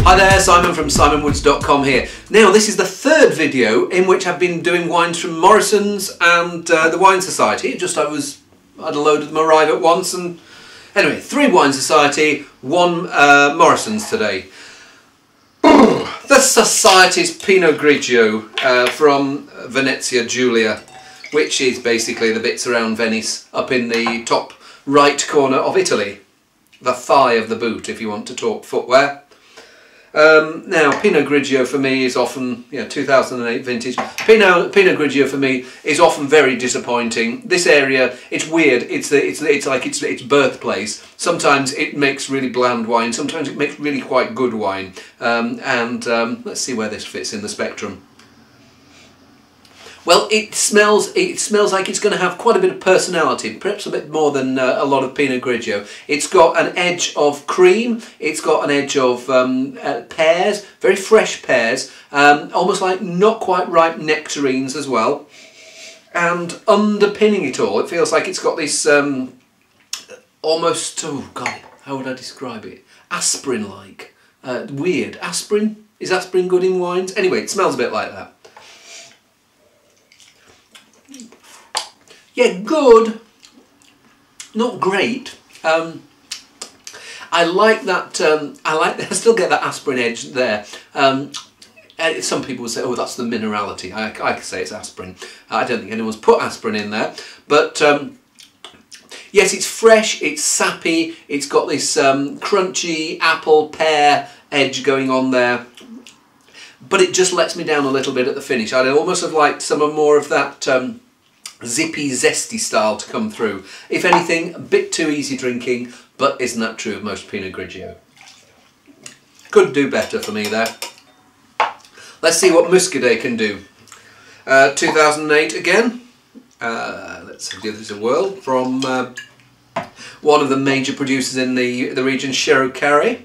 Hi there, Simon from simonwoods.com here. Now this is the third video in which I've been doing wines from Morrisons and the Wine Society. I had a load of them arrive at once, and anyway, 3 Wine Society, 1 Morrisons today. The Society's Pinot Grigio from Venezia Giulia, which is basically the bits around Venice up in the top right corner of Italy. The thigh of the boot, if you want to talk footwear. Now, Pinot Grigio for me is often, 2008 vintage. Pinot Grigio for me is often very disappointing. This area, it's weird. It's like its birthplace. Sometimes it makes really bland wine. Sometimes it makes really quite good wine. Let's see where this fits in the spectrum. Well, it smells like it's going to have quite a bit of personality, perhaps a bit more than a lot of Pinot Grigio. It's got an edge of cream, it's got an edge of pears, very fresh pears, almost like not quite ripe nectarines as well. And underpinning it all, it feels like it's got this almost, oh God, how would I describe it? Aspirin-like. Weird. Aspirin? Is aspirin good in wines? Anyway, it smells a bit like that. Yeah, good, not great. I like that. I still get that aspirin edge there. Some people would say, "Oh, that's the minerality." I could say it's aspirin. I don't think anyone's put aspirin in there, but yes, it's fresh. It's sappy. It's got this crunchy apple pear edge going on there, but it just lets me down a little bit at the finish. I'd almost have liked some more of that. Zippy, zesty style to come through. If anything, a bit too easy drinking, but isn't that true of most Pinot Grigio? Could do better for me there. Let's see what Muscadet can do. 2008 again. Let's give this a whirl from one of the major producers in the region, Carré.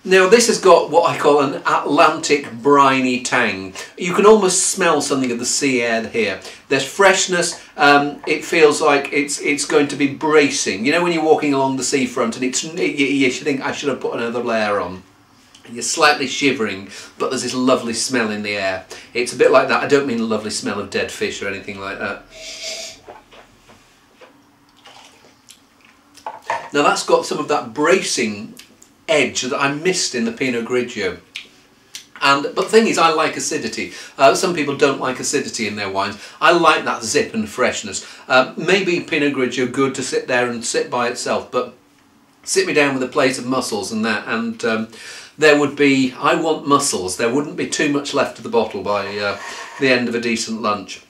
Now this has got what I call an Atlantic briny tang. You can almost smell something of the sea air here. There's freshness. It feels like it's going to be bracing. You know when you're walking along the seafront and you should think I should have put another layer on. You're slightly shivering, but there's this lovely smell in the air. It's a bit like that. I don't mean a lovely smell of dead fish or anything like that. Now that's got some of that bracing edge that I missed in the Pinot Grigio. But the thing is, I like acidity. Some people don't like acidity in their wines. I like that zip and freshness. Maybe Pinot Grigio good to sit there and sit by itself, but sit me down with a plate of mussels and that, and there would be, I want mussels. There wouldn't be too much left of the bottle by the end of a decent lunch.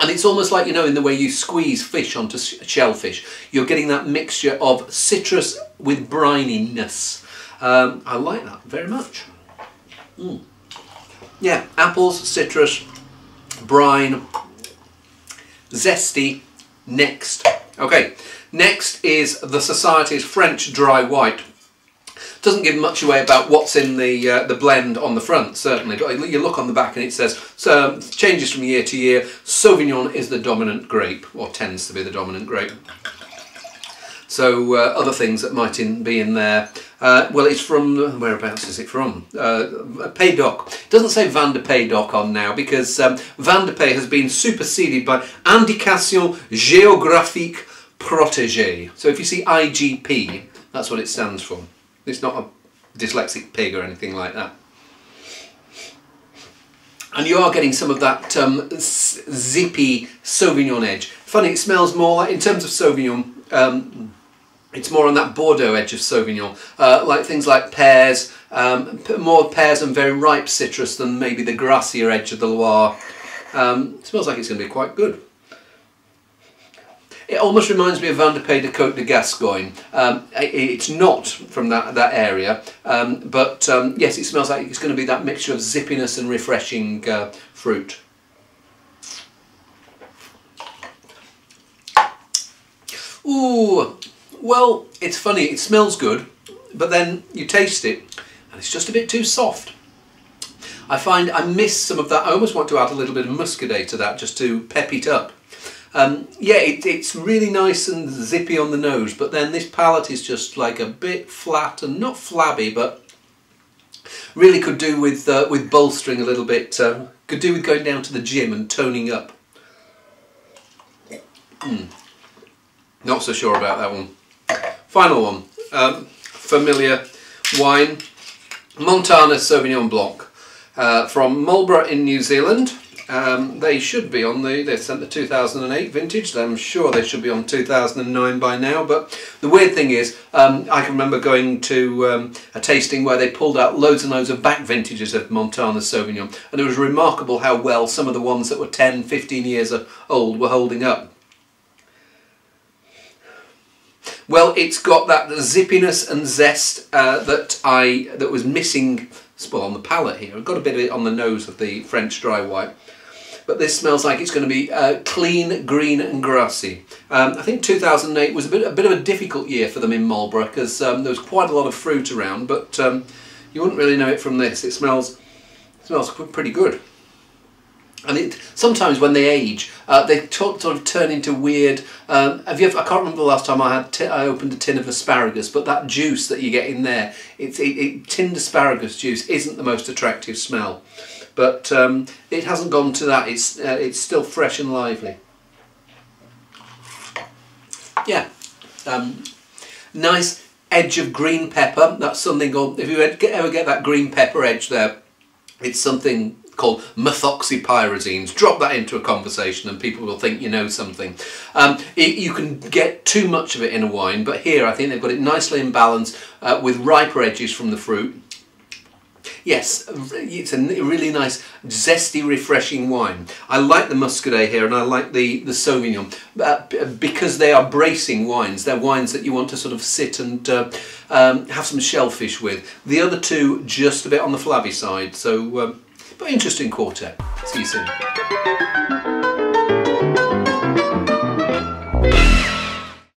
And it's almost like, you know, in the way you squeeze fish onto shellfish, you're getting that mixture of citrus with brininess. I like that very much. Yeah, apples, citrus, brine, zesty. Next. Okay, next is the Society's French Dry White. Doesn't give much away about what's in the blend on the front, certainly, but you look on the back and it says changes from year to year. Sauvignon is the dominant grape, or tends to be the dominant grape. So other things that might be in there. Well, it's from, whereabouts is it from? Pays d'Oc. It doesn't say Vin de Pays d'Oc on now because Vin de Pays has been superseded by Indication Géographique Protégée. So if you see IGP, that's what it stands for. It's not a dyslexic pig or anything like that. And you are getting some of that zippy Sauvignon edge. Funny, it smells more like, in terms of Sauvignon, it's more on that Bordeaux edge of Sauvignon, like things like pears, more pears and very ripe citrus than maybe the grassier edge of the Loire. It smells like it's going to be quite good. It almost reminds me of Vin de Pays de Côte de Gascogne. It's not from that area, but yes, it smells like it's going to be that mixture of zippiness and refreshing fruit. Ooh, well, it's funny, it smells good, but then you taste it and it's just a bit too soft. I find I miss some of that. I almost want to add a little bit of Muscadet to that just to pep it up. Yeah, it's really nice and zippy on the nose, but then this palate is just like a bit flat and not flabby, but really could do with bolstering a little bit. Could do with going down to the gym and toning up. Not so sure about that one. Final one, familiar wine, Montana Sauvignon Blanc from Marlborough in New Zealand. They should be on they sent the 2008 vintage. I'm sure they should be on 2009 by now, but the weird thing is I can remember going to a tasting where they pulled out loads and loads of back vintages of Montana Sauvignon, and it was remarkable how well some of the ones that were 10-15 years old were holding up. Well, it's got that zippiness and zest that was missing, well, on the palate here. I've got a bit of it on the nose of the French dry white. But this smells like it's going to be clean, green and grassy. I think 2008 was a bit of a difficult year for them in Marlborough, because there was quite a lot of fruit around, but you wouldn't really know it from this. It smells pretty good. And sometimes when they age, they sort of turn into weird. I can't remember the last time I opened a tin of asparagus, but that juice that you get in there, tinned asparagus juice isn't the most attractive smell, but it hasn't gone to that. It's still fresh and lively. Yeah, nice edge of green pepper. That's something called, if you ever get that green pepper edge there, it's something called methoxypyrazines. Drop that into a conversation and people will think you know something. You can get too much of it in a wine, but here I think they've got it nicely in balance with riper edges from the fruit. Yes, it's a really nice, zesty, refreshing wine. I like the Muscadet here, and I like the Sauvignon because they are bracing wines. They're wines that you want to sort of sit and have some shellfish with. The other two just a bit on the flabby side. So, but interesting quartet. See you soon.